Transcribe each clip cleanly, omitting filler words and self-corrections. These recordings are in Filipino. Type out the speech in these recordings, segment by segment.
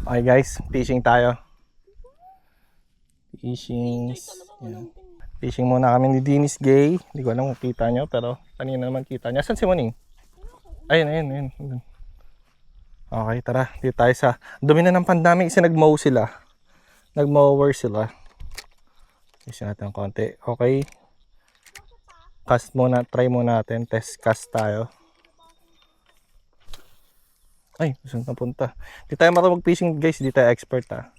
Okay guys, fishing tayo. Fishing. Yan. Fishing muna kami ni Dennis Gay. Hindi ko alam kung kita nyo, pero kanina naman kita nyo. Saan si Moning? Ayun. Okay, tara. Dito tayo sa dumi na ng pandemic kasi nag-mow sila. Nag-mower sila. Kasi natin konti. Okay. Cast muna. Try muna natin. Test cast tayo. Ay, saan napunta? Di tayo marunong mag-fishing guys. Di tayo expert ha.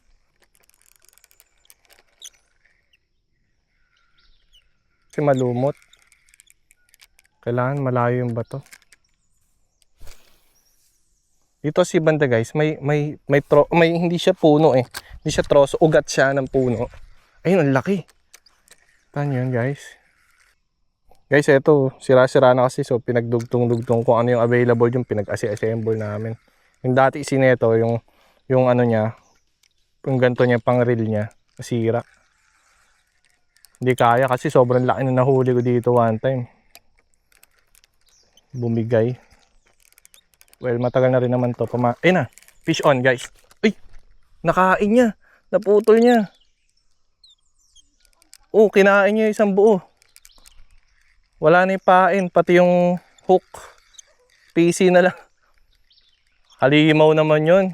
Kasi malumot. Kailangan malayo yung bato. Dito si banda guys, may hindi siya puno eh. Hindi siya troso, ugat siya ng puno. Ayun, ang laki. Paano yun guys? Guys, eto, sira-sira na kasi so pinagdugtong-dugtong kung ano yung available yung pinag-assemble namin. Yung dati sineto, yung ano niya, yung ganto niya, pang reel niya, nasira. Hindi kaya kasi sobrang laki na nahuli ko dito one time. Bumigay. Well, matagal na rin naman to. Ayun na, fish on guys. Uy, nakain niya. Naputol niya. Oh, kinain niya isang buo. Wala na yung pain, pati yung hook. PC na lang. Halimaw naman yun.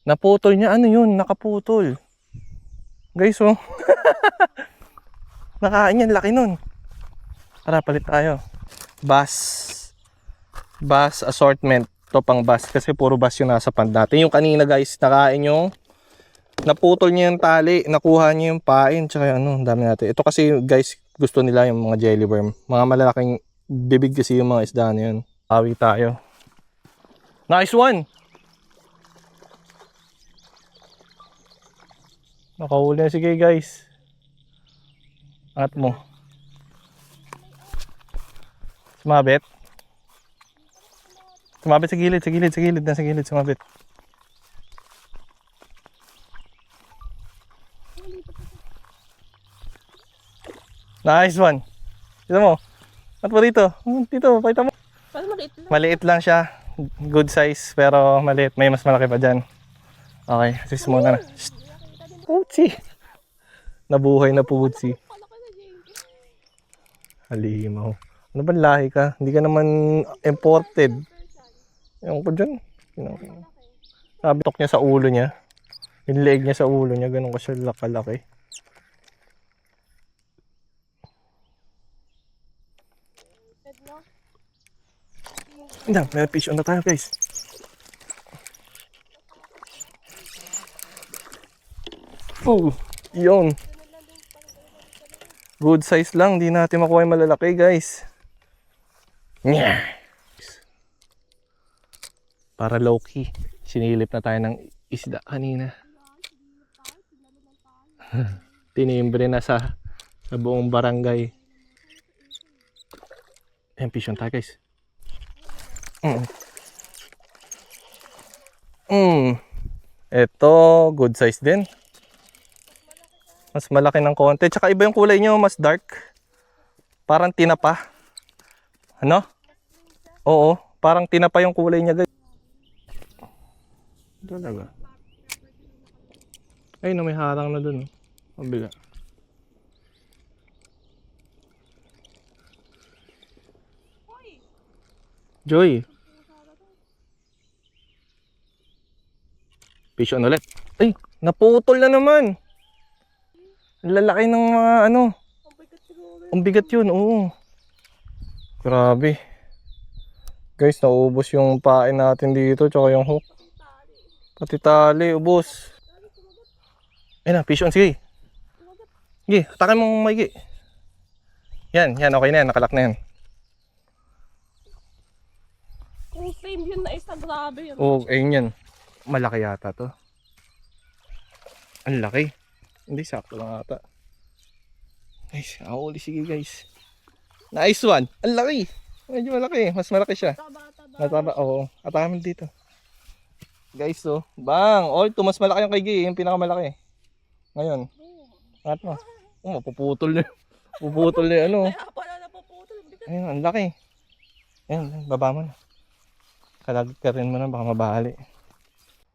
Naputol niya, ano yun? Nakaputol. Guys, oh. Nakain niya, laki nun. Tara, palit tayo. Bass assortment. To pang bass kasi puro bass yung nasa pan natin. Yung kanina guys, nakain yung naputol niya yung tali, nakuha niya yung pain, tsaka ano, ang dami natin. Ito kasi guys, gusto nila yung mga jellyworm. Mga malalaking bibig kasi yung mga isda na yun. Awi tayo. Nice one! Nakahuli na sige guys. Angat mo. Sumabit. Sumabit sa gilid, sumabit. Nice one. Dito mo. At mo dito. Dito, pakita mo. Maliit lang siya. Good size, pero maliit. May mas malaki pa dyan. Okay, assist muna na. Putsi. Nabuhay na putsi. Halimaw. Ano ba lahi ka? Hindi ka naman imported. Ewan ko dyan. Nabitok niya sa ulo niya. Yung leg niya sa ulo niya. Ganun ko siya kalaki. Hindi, may fish on na tayo guys. Oh, yun. Good size lang. Hindi natin makuha yung malalaki guys. Yeah. Para low key. Sinilip na tayo ng isda kanina. Tinimbre na sa buong barangay. Ayan, fish on tayo guys. Ito, good size din. Mas malaki ng konti. Tsaka iba yung kulay nyo, mas dark. Parang tinapa. Ano? Oo, parang tinapa yung kulay niya guys. Talaga. Ay, no, may harang na dun. Mabila. Joy. Fish on ulit. Ay, naputol na naman. Lalaki ng mga ano. Ang bigat yun, oo. Grabe. Guys, naubos yung pain natin dito, tsaka yung hook. Pati tali, ubos. Ayun na, fish on, sige. Sige, atakin mong maigi. Yan, okay na yan, nakalak na yan. Kung same yun na isa, grabe yun. Oo, ayun yan. Malaki yata to. Ang laki. Hindi, sakto lang ata. Guys, ahuli, sige guys. Nice one. Ang laki. Medyo malaki. Mas malaki siya. Mataba. Oo. Atamin dito. Guys, so. Bang. Oh, ito. Mas malaki yung kay Gay. Yung pinakamalaki. Ngayon. At mo. Oh, mapuputol na. Puputol na ano. Kaya pala napuputol. Ayun, ang laki. Ayun, baba mo na. Kalagit ka rin mo na. Baka mabali.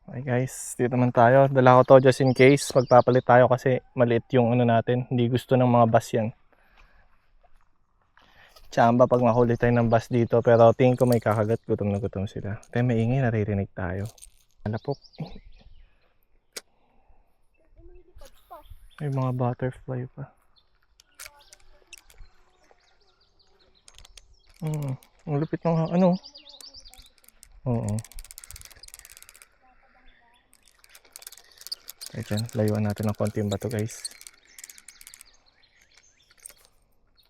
Okay guys, dito naman tayo. Dala ko to just in case. Magpapalit tayo kasi maliit yung ano natin. Hindi gusto ng mga bass yan. Tsamba pag mahuli tayo ng bass dito. Pero tingin ko may kakagat. Gutom na gutom sila. Tayo maingay, naririnig tayo. Alapok. May mga butterfly pa. Ang lupit ng ano. Oo. Okay, dyan. Layuan natin ng konti yung bato guys.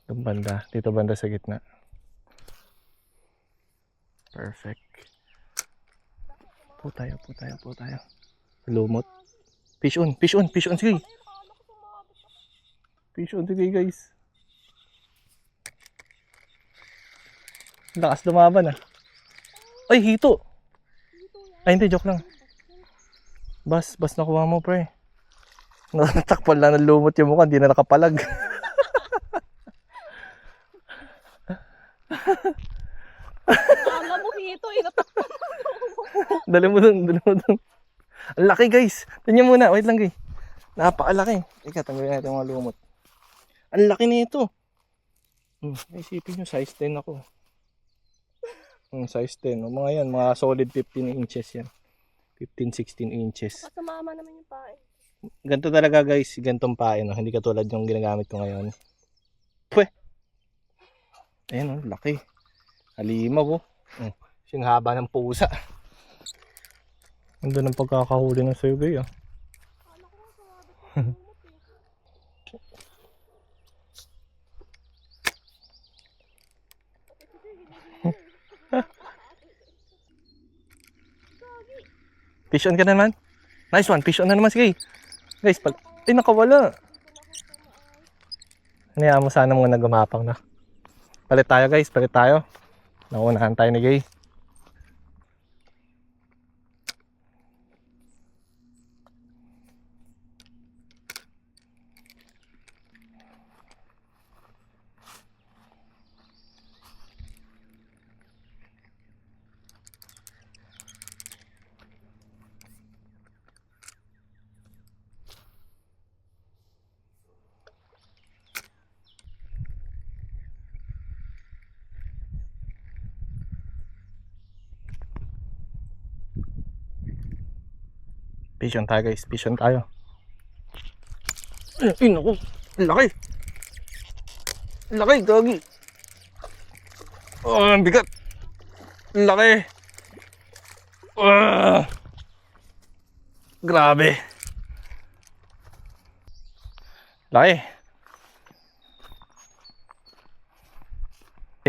Itong banda. Dito banda sa gitna. Perfect. Po tayo. Lumot. Fish on. Sige. Fish on. Sige guys. Lakas lumaban ah. Ay, hito. Ay, hindi. Joke lang. Bas nakuha mo pre. Natakpan lang ng lumot yung mukha. Hindi na nakapalag. Alam mo hito eh. Dali mo dun. Ang laki guys. Tingnan muna. Wait lang guys. Napakalaki. Teka, tanggalin natin yung mga lumot. Ang laki nito. Isipin nyo, size 10 ako. Size 10. Mga yan, mga solid 15 inches yan. 15-16 inches. Kasumama naman yung pae. Ganito talaga guys, gantong pae. No? Hindi katulad yung ginagamit ko ngayon. Pwe! Ayan laki. Halimaw singhaba ng pusa. Ganda ng pagkakahuli ng sayo guys ah. Fish on ka na naman. Nice one. Fish on na naman. Sige. Guys, ay nakawala. Hinayaan mo sana muna gumapang na. Palit tayo guys. Palit tayo. Naunahan tayo ni Gay. Fish on tayo guys. Fish on tayo. Ay naku. Laki. Laki. Gagi. Ang bigat. Laki. Grabe. Laki.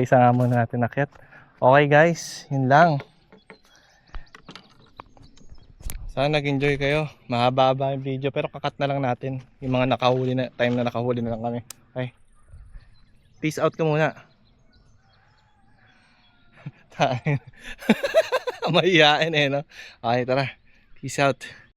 Isa nga muna natin nakit. Okay guys. Yun lang. Sana nag-enjoy kayo. Mahaba-haba yung video pero kakat na lang natin. Yung mga nakahuli na, time na nakahuli na lang kami. Okay. Peace out ka muna. Mahihain no? Okay, tara. Peace out.